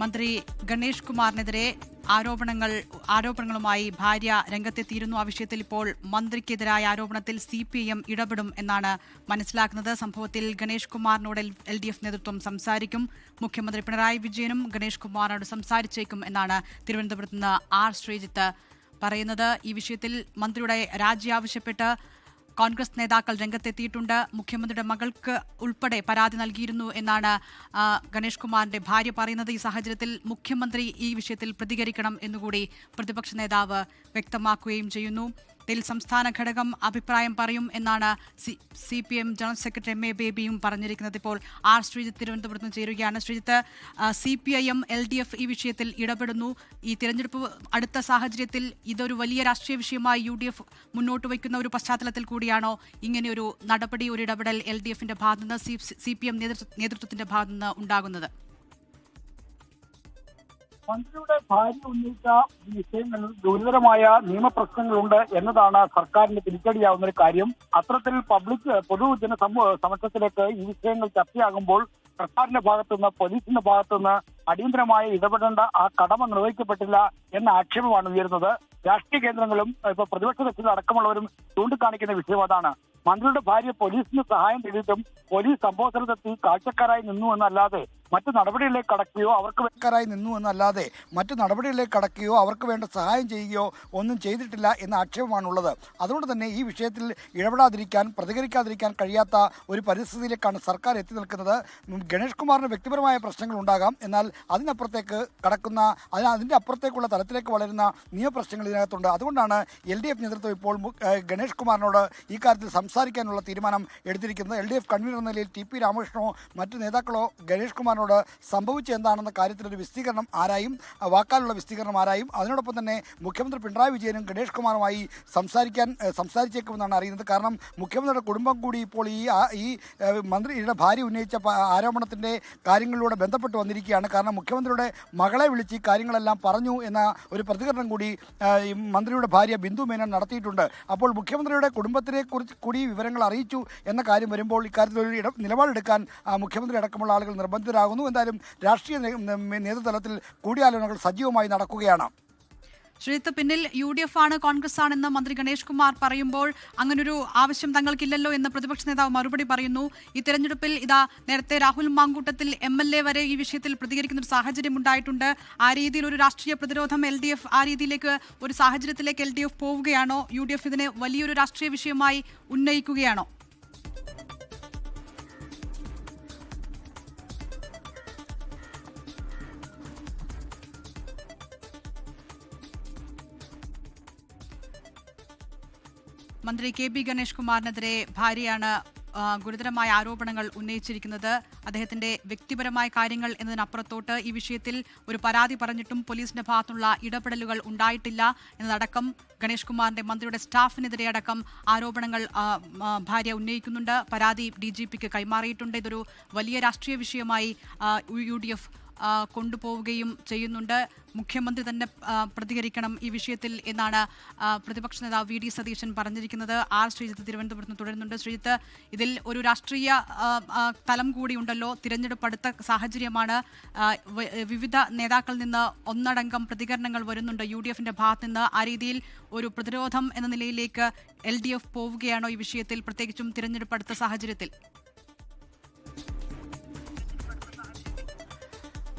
മന്ത്രി ഗണേഷ് കുമാറിനെതിരെ ആരോപണങ്ങളുമായി ഭാര്യ രംഗത്തെത്തിയിരുന്നു. ആ വിഷയത്തിൽ ഇപ്പോൾ മന്ത്രിക്കെതിരായ ആരോപണത്തിൽ CPIM ഇടപെടും എന്നാണ് മനസ്സിലാക്കുന്നത്. സംഭവത്തിൽ ഗണേഷ് കുമാറിനോട് LDF നേതൃത്വം സംസാരിക്കും. മുഖ്യമന്ത്രി പിണറായി വിജയനും ഗണേഷ് കുമാറിനോട് സംസാരിച്ചേക്കും എന്നാണ് തിരുവനന്തപുരത്ത് നിന്ന് R. ശ്രീജിത്ത് പറയുന്നത്. ഈ വിഷയത്തിൽ മന്ത്രിയുടെ രാജി ആവശ്യപ്പെട്ട് കോൺഗ്രസ് നേതാക്കൾ രംഗത്തെത്തിയിട്ടുണ്ട്. മുഖ്യമന്ത്രിയുടെ മകൾക്ക് ഉൾപ്പെടെ പരാതി നൽകിയിരുന്നു എന്നാണ് ഗണേഷ് കുമാറിന്റെ ഭാര്യ പറയുന്നത്. ഈ സാഹചര്യത്തിൽ മുഖ്യമന്ത്രി ഈ വിഷയത്തിൽ പ്രതികരിക്കണം എന്നുകൂടി പ്രതിപക്ഷ നേതാവ് വ്യക്തമാക്കുകയും ചെയ്യുന്നു. ഇതിൽ സംസ്ഥാന ഘടകം അഭിപ്രായം പറയും എന്നാണ് CPM ജനറൽ സെക്രട്ടറി MA ബേബിയും പറഞ്ഞിരിക്കുന്നത്. ഇപ്പോൾ R. ശ്രീജിത്ത് തിരുവനന്തപുരത്ത് ചേരുകയാണ്. ശ്രീജിത്ത്, CPIM LDF ഈ വിഷയത്തിൽ ഇടപെടുന്നു. ഈ തിരഞ്ഞെടുപ്പ് അടുത്ത സാഹചര്യത്തിൽ ഇതൊരു വലിയ രാഷ്ട്രീയ വിഷയമായി UDF മുന്നോട്ട് വയ്ക്കുന്ന ഒരു പശ്ചാത്തലത്തിൽ കൂടിയാണോ ഇങ്ങനെയൊരു നടപടി, ഒരു ഇടപെടൽ LDFന്റെ ഭാഗത്തുനിന്ന് CPM നേതൃത്വത്തിന്റെ ഭാഗത്തുനിന്ന് ഉണ്ടാകുന്നത്? മന്ത്രിയുടെ ഭാര്യ ഉന്നയിച്ച വിഷയങ്ങളിൽ ഗുരുതരമായ നിയമപ്രശ്നങ്ങളുണ്ട് എന്നതാണ് സർക്കാരിന് തിരിച്ചടിയാവുന്ന ഒരു കാര്യം. അത്തരത്തിൽ പൊതുജന സമക്ഷത്തിലേക്ക് ഈ വിഷയങ്ങൾ ചർച്ചയാകുമ്പോൾ സർക്കാരിന്റെ ഭാഗത്തുനിന്ന്, പോലീസിന്റെ ഭാഗത്തുനിന്ന് അടിയന്തരമായ ഇടപെടേണ്ട ആ കടമ നിർവഹിക്കപ്പെട്ടില്ല എന്ന ആക്ഷേപമാണ് ഉയരുന്നത്. രാഷ്ട്രീയ കേന്ദ്രങ്ങളും ഇപ്പൊ പ്രതിപക്ഷ കക്ഷികൾ അടക്കമുള്ളവരും ചൂണ്ടിക്കാണിക്കുന്ന വിഷയം അതാണ്. മന്ത്രിയുടെ ഭാര്യ പോലീസിന് സഹായം ചെയ്തിട്ടും പോലീസ് സംഭവ സ്ഥലത്തെത്തി കാഴ്ചക്കാരായി നിന്നു എന്നല്ലാതെ മറ്റു നടപടികളിലേക്ക് കടക്കുകയോ അവർക്ക് വേണ്ട സഹായം ചെയ്യുകയോ ഒന്നും ചെയ്തിട്ടില്ല എന്ന ആക്ഷേപമാണുള്ളത്. അതുകൊണ്ട് തന്നെ ഈ വിഷയത്തിൽ പ്രതികരിക്കാതിരിക്കാൻ കഴിയാത്ത ഒരു പരിസ്ഥിതിയിലേക്കാണ് സർക്കാർ എത്തി നിൽക്കുന്നത്. ഗണേഷ് കുമാറിന് വ്യക്തിപരമായ പ്രശ്നങ്ങൾ ഉണ്ടാകാം, എന്നാൽ അതിൻ്റെ അപ്പുറത്തേക്കുള്ള തലത്തിലേക്ക് വളരുന്ന നിയമപ്രശ്നങ്ങൾ ഇതിനകത്തുണ്ട്. അതുകൊണ്ടാണ് LDF നേതൃത്വം ഇപ്പോൾ ഗണേഷ് കുമാറിനോട് ഈ കാര്യത്തിൽ സംസാരിക്കാനുള്ള തീരുമാനം എടുത്തിരിക്കുന്നത്. LDF കൺവീനർ എന്ന നിലയിൽ TP രാമകൃഷ്ണനോ മറ്റു നേതാക്കളോ ഗണേഷ് കുമാറിനോട് സംഭവിച്ച എന്താണെന്ന കാര്യത്തിലൊരു വിശദീകരണം ആരായും, വാക്കാലുള്ള വിശദീകരണം ആരായും. അതിനോടൊപ്പം തന്നെ മുഖ്യമന്ത്രി പിണറായി വിജയനും ഗണേഷ് കുമാറുമായി സംസാരിച്ചേക്കുമെന്നാണ് അറിയുന്നത്. കാരണം മുഖ്യമന്ത്രിയുടെ കുടുംബം കൂടി ഇപ്പോൾ ഈ മന്ത്രിയുടെ ഭാര്യ ഉന്നയിച്ച ആരോപണത്തിൻ്റെ കാര്യങ്ങളിലൂടെ ബന്ധപ്പെട്ട് വന്നിരിക്കുകയാണ്. കാരണം മുഖ്യമന്ത്രിയുടെ മകളെ വിളിച്ച് ഈ കാര്യങ്ങളെല്ലാം പറഞ്ഞു എന്ന ഒരു പ്രതികരണം കൂടി മന്ത്രിയുടെ ഭാര്യ ബിന്ദു മേനോൻ നടത്തിയിട്ടുണ്ട്. അപ്പോൾ മുഖ്യമന്ത്രിയുടെ കുടുംബത്തിനെ കുറിച്ച് കൂടി വിവരങ്ങൾ അറിയിച്ചു എന്ന കാര്യം വരുമ്പോൾ ഇക്കാര്യത്തിൽ ഒരു നിലപാടെടുക്കാൻ മുഖ്യമന്ത്രി അടക്കമുള്ള ആളുകൾ നിർബന്ധിതരാകുന്നു. എന്തായാലും രാഷ്ട്രീയ നേതൃതലത്തിൽ കൂടിയാലോചനകൾ സജീവമായി നടക്കുകയാണ്. ശ്രീജിത്ത്, പിന്നിൽ UDF ആണ്, കോൺഗ്രസ് ആണെന്ന് മന്ത്രി ഗണേഷ് കുമാർ പറയുമ്പോൾ അങ്ങനൊരു ആവശ്യം തങ്ങൾക്കില്ലല്ലോ എന്ന് പ്രതിപക്ഷ നേതാവ് മറുപടി പറയുന്നു. ഈ തെരഞ്ഞെടുപ്പിൽ നേരത്തെ രാഹുൽ മാങ്കൂട്ടത്തിൽ MLA വരെ ഈ വിഷയത്തിൽ പ്രതികരിക്കുന്ന ഒരു സാഹചര്യം ഉണ്ടായിട്ടുണ്ട്. ആ രീതിയിൽ ഒരു രാഷ്ട്രീയ പ്രതിരോധം LDF, ആ രീതിയിലേക്ക് ഒരു സാഹചര്യത്തിലേക്ക് LDF പോവുകയാണോ? UDF ഇതിനെ വലിയൊരു രാഷ്ട്രീയ വിഷയമായി ഉന്നയിക്കുകയാണോ? മന്ത്രി KB ഗണേഷ് കുമാറിനെതിരെ ഭാര്യയാണ് ഗുരുതരമായ ആരോപണങ്ങൾ ഉന്നയിച്ചിരിക്കുന്നത്. അദ്ദേഹത്തിന്റെ വ്യക്തിപരമായ കാര്യങ്ങൾ എന്നതിനപ്പുറത്തോട്ട് ഈ വിഷയത്തിൽ ഒരു പരാതി പറഞ്ഞിട്ടും പോലീസിന്റെ ഭാഗത്തുള്ള ഇടപെടലുകൾ ഉണ്ടായിട്ടില്ല എന്നതടക്കം ഗണേഷ് കുമാറിന്റെ മന്ത്രിയുടെ സ്റ്റാഫിനെതിരെ അടക്കം ആരോപണങ്ങൾ ഭാര്യ ഉന്നയിക്കുന്നുണ്ട്. പരാതി DGPക്ക് കൈമാറിയിട്ടുണ്ട്. ഇതൊരു വലിയ രാഷ്ട്രീയ വിഷയമായി UDF കൊണ്ടുപോവുകയും ചെയ്യുന്നുണ്ട്. മുഖ്യമന്ത്രി തന്നെ പ്രതികരിക്കണം ഈ വിഷയത്തിൽ എന്നാണ് പ്രതിപക്ഷ നേതാവ് VD സതീശൻ പറഞ്ഞിരിക്കുന്നത്. R. ശ്രീജിത്ത് തിരുവനന്തപുരത്ത് തുടരുന്നുണ്ട്. ശ്രീജിത്ത്, ഇതിൽ ഒരു രാഷ്ട്രീയ തലം കൂടിയുണ്ടല്ലോ. തിരഞ്ഞെടുപ്പ് അടുത്ത സാഹചര്യമാണ്. വിവിധ നേതാക്കളിൽ നിന്ന് ഒന്നടങ്കം പ്രതികരണങ്ങൾ വരുന്നുണ്ട് UDFന്റെ ഭാഗത്ത് നിന്ന്. ആ രീതിയിൽ ഒരു പ്രതിരോധം എന്ന നിലയിലേക്ക് LDF പോവുകയാണോ ഈ വിഷയത്തിൽ, പ്രത്യേകിച്ചും തിരഞ്ഞെടുപ്പ് അടുത്ത സാഹചര്യത്തിൽ?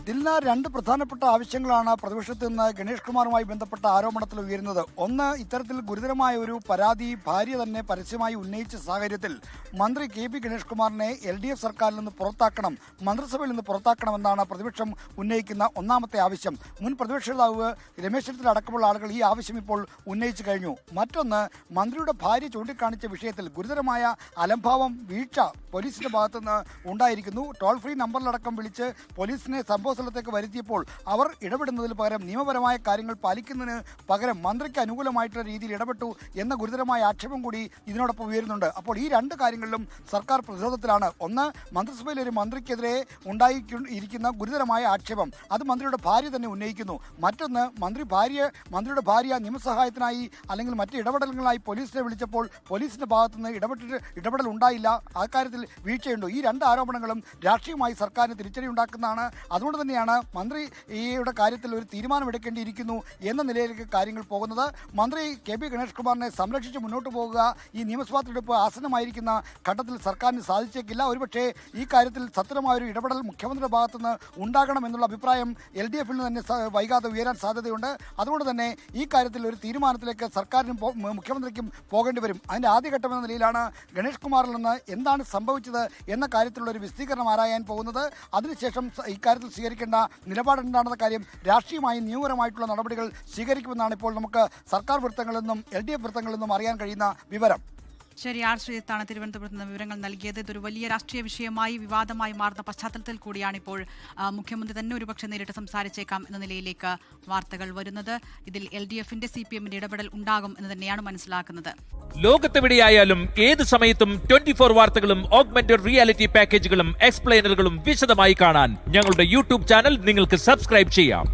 ഇതിൽ രണ്ട് പ്രധാനപ്പെട്ട ആവശ്യങ്ങളാണ് പ്രതിപക്ഷത്ത് നിന്ന് ഗണേഷ് കുമാറുമായി ബന്ധപ്പെട്ട ആരോപണത്തിൽ ഉയരുന്നത്. ഒന്ന്, ഇത്തരത്തിൽ ഗുരുതരമായ ഒരു പരാതി ഭാര്യ തന്നെ പരസ്യമായി ഉന്നയിച്ച സാഹചര്യത്തിൽ മന്ത്രി KB ഗണേഷ് കുമാറിനെ LDF സർക്കാരിൽ നിന്ന് പുറത്താക്കണം, മന്ത്രിസഭയിൽ നിന്ന് പുറത്താക്കണമെന്നാണ് പ്രതിപക്ഷം ഉന്നയിക്കുന്ന ഒന്നാമത്തെ ആവശ്യം. മുൻ പ്രതിപക്ഷ നേതാവ് രമേശ് ചെന്നിത്തല അടക്കമുള്ള ആളുകൾ ഈ ആവശ്യം ഇപ്പോൾ ഉന്നയിച്ചു കഴിഞ്ഞു. മറ്റൊന്ന്, മന്ത്രിയുടെ ഭാര്യ ചൂണ്ടിക്കാണിച്ച വിഷയത്തിൽ ഗുരുതരമായ അലംഭാവം, വീഴ്ച പോലീസിന്റെ ഭാഗത്തുനിന്ന് ഉണ്ടായിരിക്കുന്നു. ടോൾ ഫ്രീ നമ്പറിലടക്കം വിളിച്ച് പോലീസിനെ സംഭവ സ്ഥലത്തേക്ക് വരുത്തിയപ്പോൾ അവർ ഇടപെടുന്നതിന് പകരം, നിയമപരമായ കാര്യങ്ങൾ പാലിക്കുന്നതിന് പകരം മന്ത്രിക്ക് അനുകൂലമായിട്ടുള്ള രീതിയിൽ ഇടപെട്ടു എന്ന ഗുരുതരമായ ആക്ഷേപം കൂടി ഇതിനോടൊപ്പം ഉയരുന്നുണ്ട്. അപ്പോൾ ഈ രണ്ട് കാര്യങ്ങളിലും സർക്കാർ പ്രതിരോധത്തിലാണ്. ഒന്ന്, മന്ത്രിസഭയിലെ ഒരു മന്ത്രിക്കെതിരെ ഉണ്ടായിരിക്കുന്ന ഗുരുതരമായ ആക്ഷേപം, അത് മന്ത്രിയുടെ ഭാര്യ തന്നെ ഉന്നയിക്കുന്നു. മറ്റൊന്ന്, മന്ത്രിയുടെ ഭാര്യ നിയമസഹായത്തിനായി അല്ലെങ്കിൽ മറ്റ് ഇടപെടലുകളായി പോലീസിനെ വിളിച്ചപ്പോൾ പോലീസിന്റെ ഭാഗത്തുനിന്ന് ഇടപെടൽ ഉണ്ടായില്ല, ആ കാര്യത്തിൽ വീഴ്ചയുണ്ട്. ഈ രണ്ട് ആരോപണങ്ങളും രാഷ്ട്രീയമായി സർക്കാരിന് തിരിച്ചടി ഉണ്ടാക്കുന്നതാണ്. അതുകൊണ്ട് തന്നെയാണ് മന്ത്രിയുടെ കാര്യത്തിൽ ഒരു തീരുമാനമെടുക്കേണ്ടിയിരിക്കുന്നു എന്ന നിലയിലേക്ക് കാര്യങ്ങൾ പോകുന്നത്. മന്ത്രി കെ പി ഗണേഷ് കുമാറിനെ സംരക്ഷിച്ച് മുന്നോട്ട് പോകുക ഈ നിയമസഭാ തെരഞ്ഞെടുപ്പ് ആസന്നമായിരിക്കുന്ന ഘട്ടത്തിൽ സർക്കാരിന് സാധിച്ചേക്കില്ല. ഒരുപക്ഷേ ഈ കാര്യത്തിൽ സത്വരമായൊരു ഇടപെടൽ മുഖ്യമന്ത്രിയുടെ ഭാഗത്തുനിന്ന് ഉണ്ടാകണമെന്നുള്ള അഭിപ്രായം LDF-ൽ തന്നെ വൈകാതെ ഉയരാൻ സാധ്യതയുണ്ട്. അതുകൊണ്ട് തന്നെ ഈ കാര്യത്തിൽ ഒരു തീരുമാനത്തിലേക്ക് സർക്കാരിനും മുഖ്യമന്ത്രിക്കും പോകേണ്ടി വരും. അതിൻ്റെ ആദ്യഘട്ടം എന്ന നിലയിലാണ് ഗണേഷ് കുമാറിൽ നിന്ന് എന്താണ് സംഭവിച്ചത് എന്ന കാര്യത്തിലുള്ള ഒരു വിശദീകരണം ആരായാൻ പോകുന്നത്. അതിനുശേഷം ഇക്കാര്യത്തിൽ സ്വീകരിക്കേണ്ട നിലപാട് എന്താണെന്ന കാര്യം രാഷ്ട്രീയമായി നിയമപരമായിട്ടുള്ള നടപടികൾ സ്വീകരിക്കുമെന്നാണ് ഇപ്പോൾ നമുക്ക് സർക്കാർ വൃത്തങ്ങളിൽ നിന്നും LDF വൃത്തങ്ങളിൽ നിന്നും അറിയാൻ കഴിയുന്ന വിവരം. ശരി, ആർ ശ്രീജിത്താണ് തിരുവനന്തപുരത്ത് നിന്ന് വിവരങ്ങൾ നൽകിയത്. ഇതൊരു വലിയ രാഷ്ട്രീയ വിഷയമായി വിവാദമായി മാറുന്ന പശ്ചാത്തലത്തിൽ കൂടിയാണ് ഇപ്പോൾ മുഖ്യമന്ത്രി തന്നെ ഒരുപക്ഷെ നേരിട്ട് സംസാരിച്ചേക്കാം എന്ന നിലയിലേക്ക് വാർത്തകൾ വരുന്നത്. ഇതിൽ LDF-ന്റെ CPM-ന്റെ ഇടപെടൽ ഉണ്ടാകും എന്ന് തന്നെയാണ് മനസ്സിലാക്കുന്നത്. ലോകത്തെവിടെയായാലും ഏത് സമയത്തും 24 വാർത്തകളും ഓഗ്മെന്റഡ് റിയാലിറ്റി പാക്കേജുകളും എക്സ്പ്ലെയിനറുകളും വിശദമായി കാണാൻ ഞങ്ങളുടെ YouTube ചാനൽ നിങ്ങൾക്ക് സബ്സ്ക്രൈബ് ചെയ്യാം.